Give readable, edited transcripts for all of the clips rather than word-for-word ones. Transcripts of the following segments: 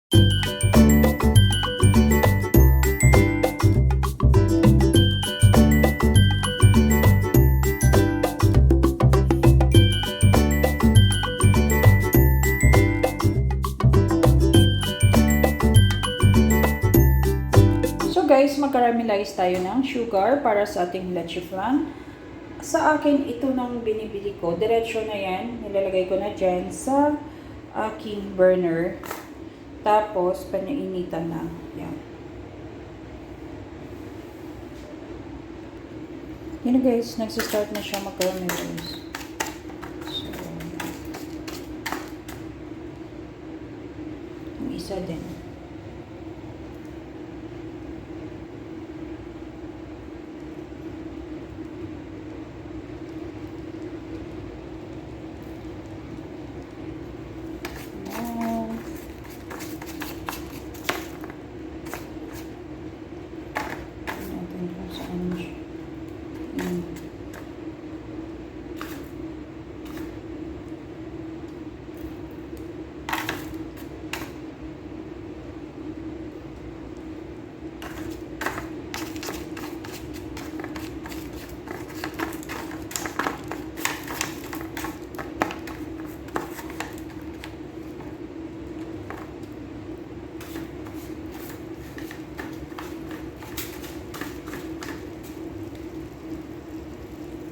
Guys, mag-caramelize tayo ng sugar para sa ating leche flan. Sa akin, ito nang binibili ko. Diretso na yan. Nilalagay ko na dyan sa aking burner. Tapos, panainitan na. Yan. Yun guys, nagsistart na siya mag-caramelize. So, yung isa din.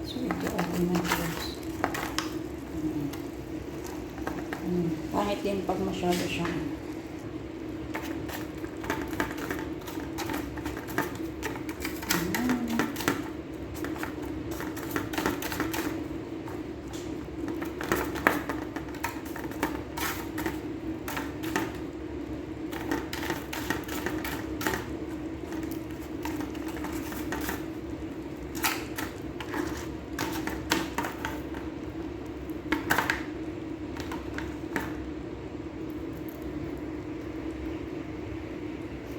So, ito open na close. Pangit din pag masyado siyang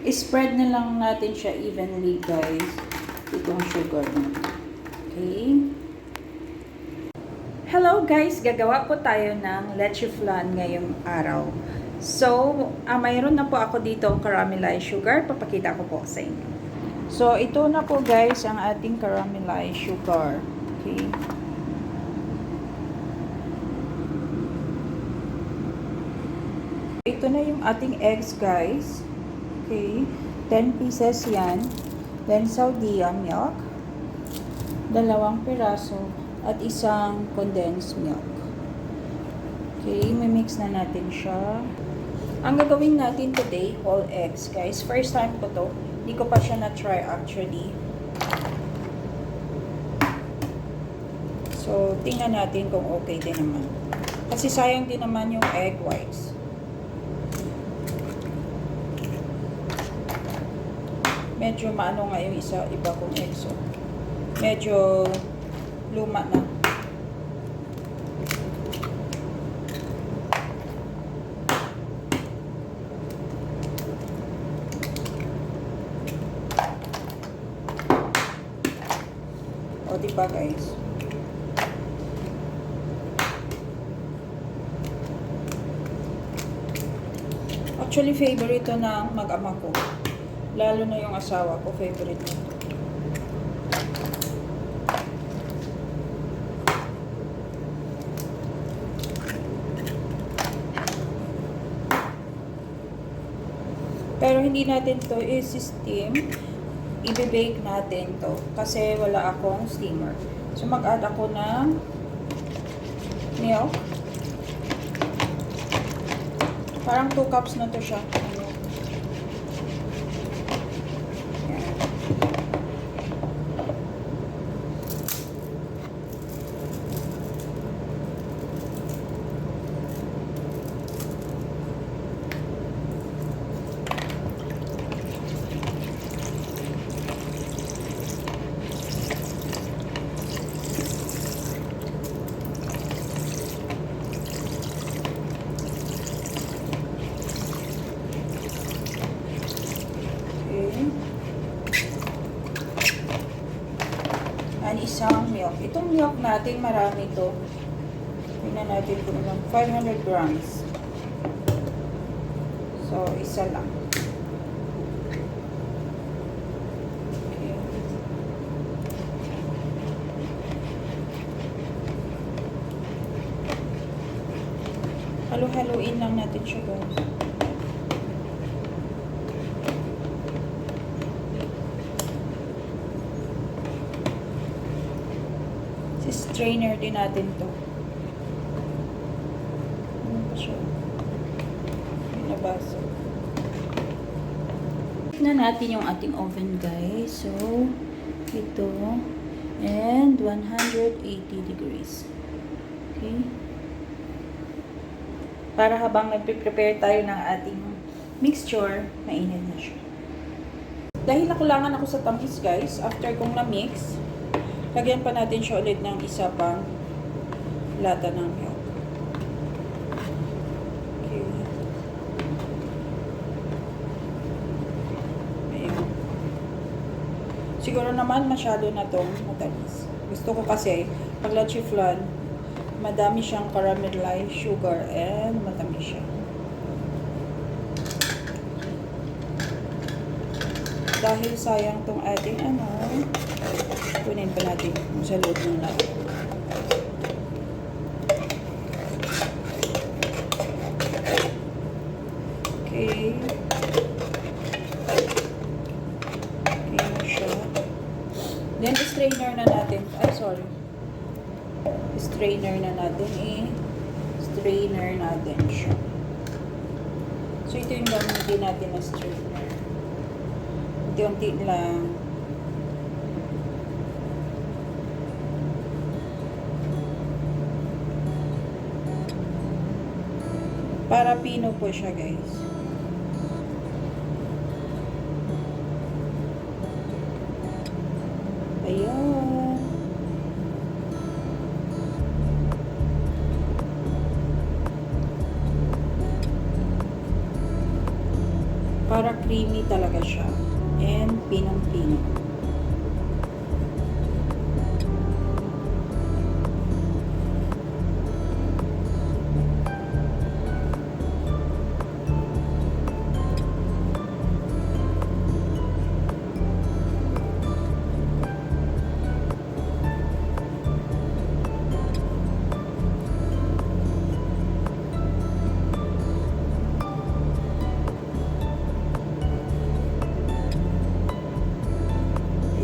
spread na lang natin siya evenly guys, itong sugar na. Okay. Hello guys, gagawa po tayo ng leche flan ngayong araw. So, mayroon na po ako dito ang caramelized sugar. Papakita ko po sa inyo. So, ito na po guys ang ating caramelized sugar. Okay. Ito na yung ating eggs guys. Okay, 10 pieces yan. Then, Saudia milk. 2 piraso. At isang condensed milk. Okay, mimix na natin siya. Ang gagawin natin today, whole eggs, guys. First time ko to. Hindi ko pa siya na-try actually. So, tingnan natin kung okay din naman. Kasi sayang din naman yung egg whites. Medyo maano nga yung iba kong eggs. So, medyo luma na. O, diba guys? Actually, favorite ito ng mag-ama ko. Lalo na yung asawa ko, favorite niya. Pero hindi natin to i-steam. I-bake natin to. Kasi wala akong steamer. So, mag-add ako ng milk. Parang 2 cups na to siya. Isang milk. Itong milk natin, marami to. Tingnan natin kung ilang. 500 grams. So, isa lang. Okay. Halo-haloin lang natin siya, guys. Strainer din natin to. Ano pa siya? Nabasa. Tignan natin yung ating oven, guys. So, ito. And 180 degrees. Okay. Para habang nagpe-prepare tayo ng ating mixture, mainit na siya. Dahil nakulangan ako sa tamis, guys, after kong na-mix, lagyan pa natin siya ulit ng isa pang lata ng milk. Okay. Ayan. Siguro naman masyado na tong matamis. Gusto ko kasi, pag leche flan, madami siyang caramelized sugar and matamis siya. Dahil sayang tong ating kunin pa natin sa loob ng lahat. Okay. Okay na siya. Then, strainer na natin. Ay, sorry. Strainer na natin. Strainer natin siya. So, ito yung gamitin natin na strainer. Unti-unti lang. Para pino po siya, guys. Ayan. Para creamy talaga siya. And pinong-pino.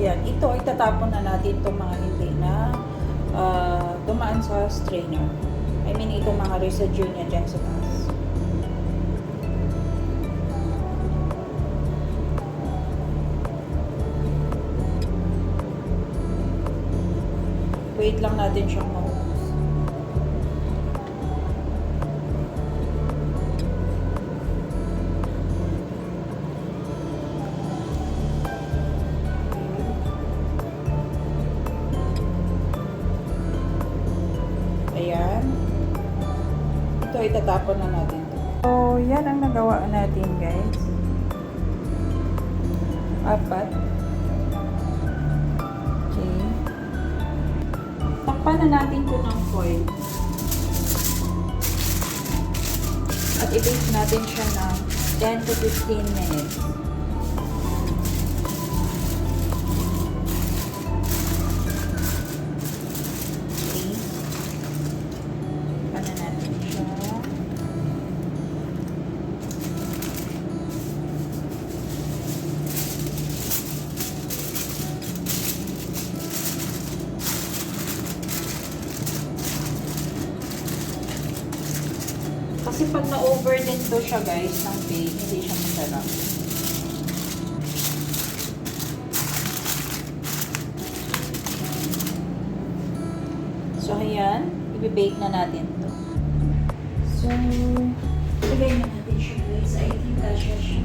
Ayan, ito itatapon na natin itong mga hindi na dumaan sa strainer. I mean, itong mga residue niya dyan sa taas. Wait lang natin siyang maubos. Ayan. Ito, itatapon na natin. So, yan ang nagawa natin, guys. 4. Okay. Takpan na natin ito ng foil. At i-bake natin siya ng 10 to 15 minutes. Kasi pag na-over din to siya, guys, ng bake, hindi siya masarap. So, ayan. I-bake na natin to. So, ilagay na natin siya, guys. I think kasya siya.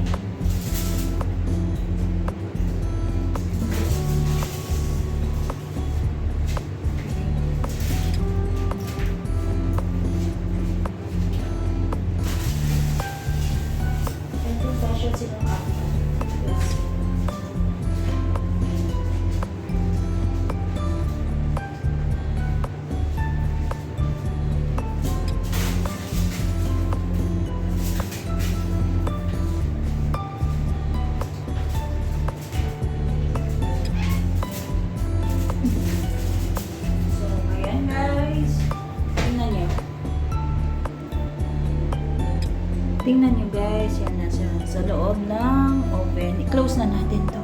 Tingnan nyo guys, yan na siya sa loob ng oven. I-close na natin to.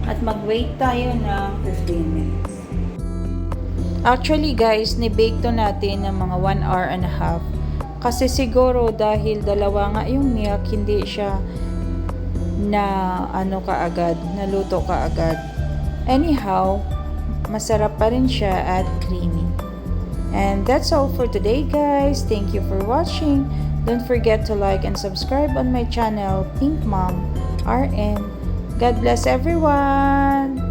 At mag-wait tayo ng 15 minutes. Actually guys, ni-bake to natin ng mga 1 hour and a half. Kasi siguro dahil dalawa nga yung milk, hindi siya na kaagad, naluto kaagad. Anyhow, masarap pa rin siya at creamy. And that's all for today guys. Thank you for watching. Don't forget to like and subscribe on my channel, Pink Mom RN. God bless everyone!